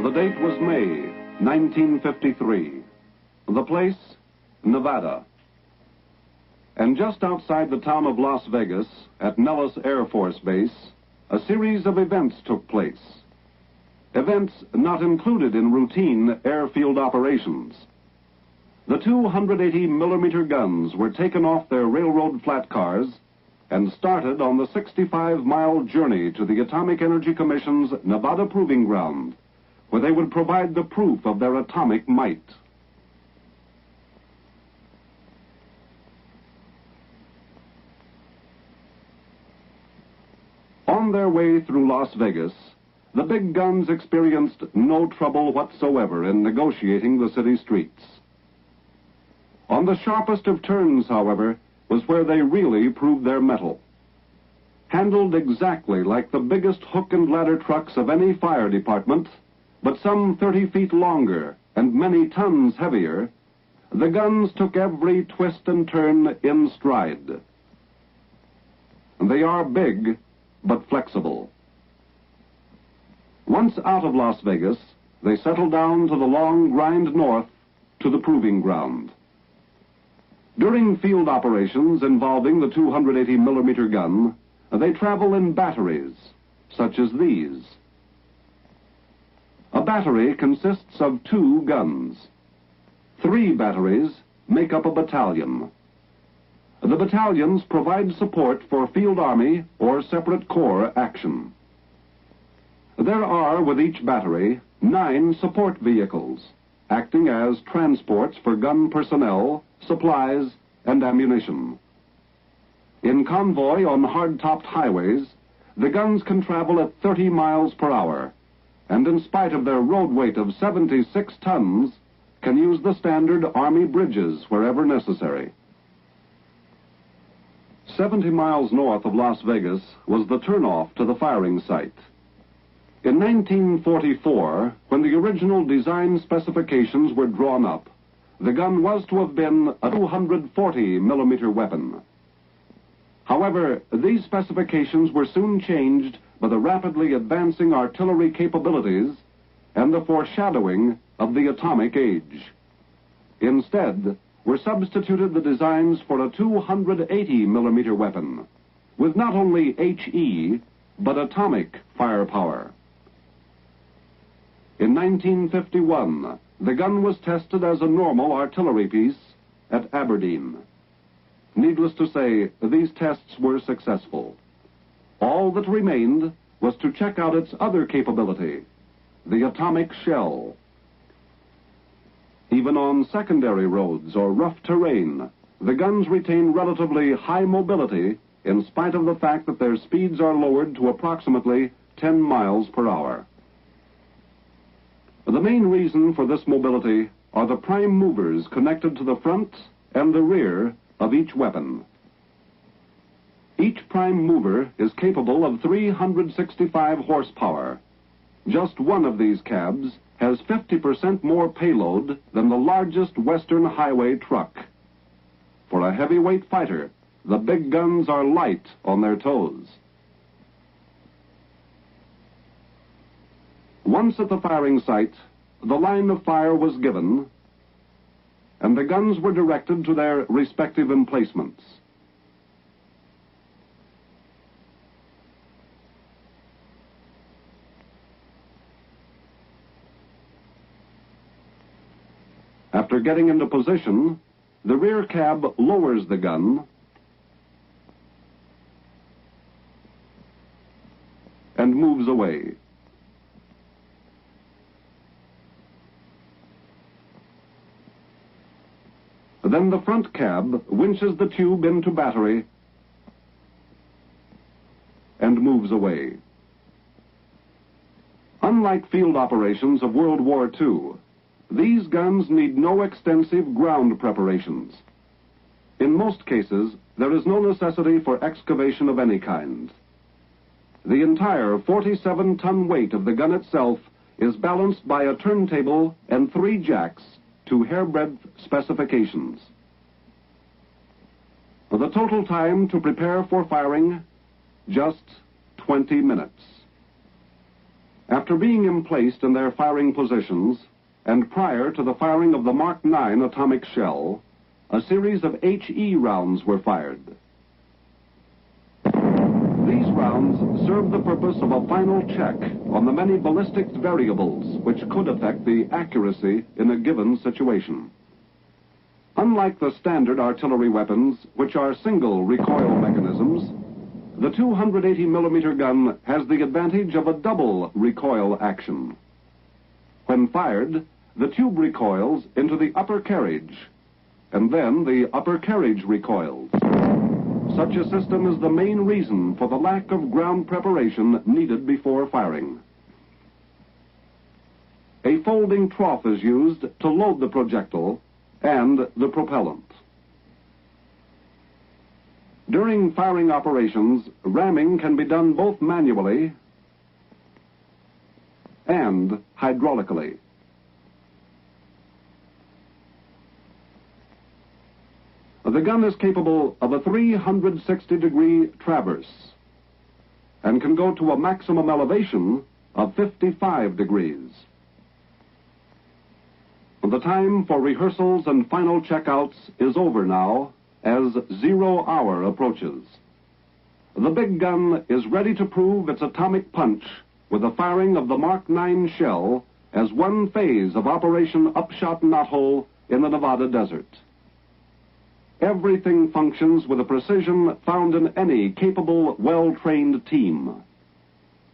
The date was May 1953. The place, Nevada. And just outside the town of Las Vegas, at Nellis Air Force Base, a series of events took place. Events not included in routine airfield operations. The 280mm guns were taken off their railroad flat cars and started on the 65-mile journey to the Atomic Energy Commission's Nevada Proving Ground, where they would provide the proof of their atomic might. On their way through Las Vegas, the big guns experienced no trouble whatsoever in negotiating the city streets. On the sharpest of turns, however, was where they really proved their mettle. Handled exactly like the biggest hook and ladder trucks of any fire department, but some 30 feet longer and many tons heavier, the guns took every twist and turn in stride. They are big, but flexible. Once out of Las Vegas, they settled down to the long grind north to the proving ground. During field operations involving the 280mm gun, they travel in batteries, such as these. A battery consists of 2 guns. 3 batteries make up a battalion. The battalions provide support for field army or separate corps action. There are, with each battery, 9 support vehicles, acting as transports for gun personnel, supplies, and ammunition. In convoy on hard-topped highways, the guns can travel at 30 miles per hour, and in spite of their road weight of 76 tons, can use the standard Army bridges wherever necessary. 70 miles north of Las Vegas was the turnoff to the firing site. In 1944, when the original design specifications were drawn up, the gun was to have been a 240mm weapon. However, these specifications were soon changed by the rapidly advancing artillery capabilities and the foreshadowing of the atomic age. Instead, were substituted the designs for a 280mm weapon, with not only HE, but atomic firepower. In 1951, the gun was tested as a normal artillery piece at Aberdeen. Needless to say, these tests were successful. All that remained was to check out its other capability, the atomic shell. Even on secondary roads or rough terrain, the guns retain relatively high mobility in spite of the fact that their speeds are lowered to approximately 10 miles per hour. The main reason for this mobility are the prime movers connected to the front and the rear of each weapon. Each prime mover is capable of 365 horsepower. Just one of these cabs has 50% more payload than the largest Western highway truck. For a heavyweight fighter, the big guns are light on their toes. Once at the firing site, the line of fire was given, and the guns were directed to their respective emplacements. After getting into position, the rear cab lowers the gun and moves away. Then the front cab winches the tube into battery and moves away. Unlike field operations of World War II, these guns need no extensive ground preparations. In most cases, there is no necessity for excavation of any kind. The entire 47-ton weight of the gun itself is balanced by a turntable and 3 jacks to hairbreadth specifications. For the total time to prepare for firing, just 20 minutes. After being emplaced in their firing positions, and prior to the firing of the Mark 9 atomic shell, a series of HE rounds were fired. These rounds served the purpose of a final check on the many ballistics variables which could affect the accuracy in a given situation. Unlike the standard artillery weapons, which are single recoil mechanisms, the 280 millimeter gun has the advantage of a double recoil action. When fired, the tube recoils into the upper carriage, and then the upper carriage recoils. Such a system is the main reason for the lack of ground preparation needed before firing. A folding trough is used to load the projectile and the propellant. During firing operations, ramming can be done both manually and hydraulically. The gun is capable of a 360-degree traverse and can go to a maximum elevation of 55 degrees. The time for rehearsals and final checkouts is over now as 0 hour approaches. The big gun is ready to prove its atomic punch with the firing of the Mark 9 shell as one phase of Operation Upshot Knothole in the Nevada desert. Everything functions with a precision found in any capable, well-trained team.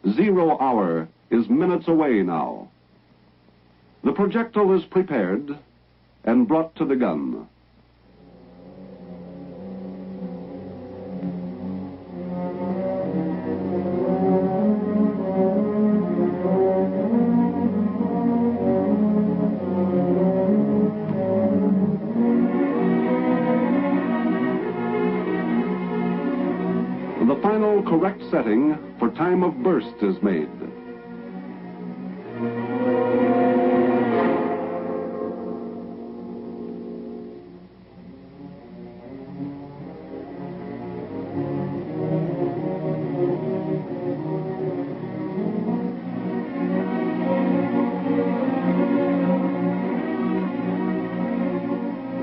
0 hour is minutes away now. The projectile is prepared and brought to the gun. The final correct setting for time of burst is made.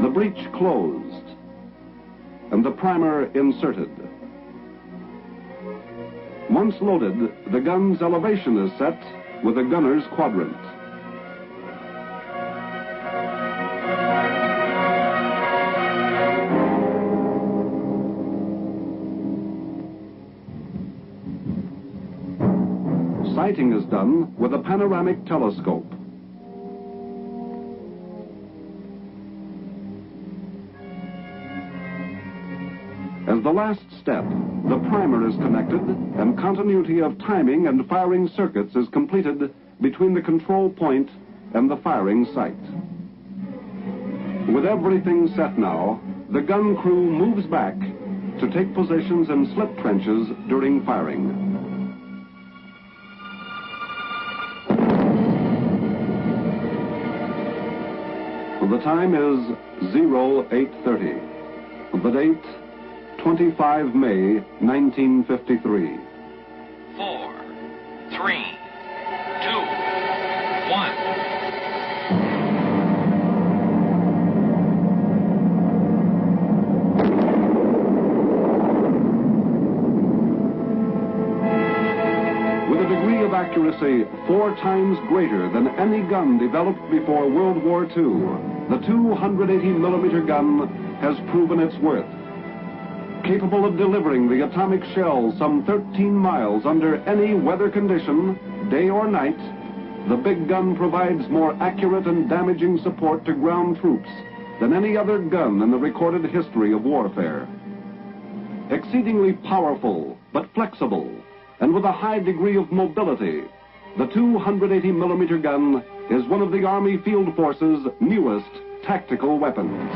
The breech closed and the primer inserted. Once loaded, the gun's elevation is set with a gunner's quadrant. Sighting is done with a panoramic telescope. As the last step, the primer is connected and continuity of timing and firing circuits is completed between the control point and the firing site. With everything set now, the gun crew moves back to take positions in slip trenches during firing. The time is 0830. The date, 25 May, 1953. 4, 3, 2, 1. With a degree of accuracy 4 times greater than any gun developed before World War II, the 280 millimeter gun has proven its worth. Capable of delivering the atomic shell some 13 miles under any weather condition, day or night, the big gun provides more accurate and damaging support to ground troops than any other gun in the recorded history of warfare. Exceedingly powerful, but flexible, and with a high degree of mobility, the 280 millimeter gun is one of the Army Field Force's newest tactical weapons.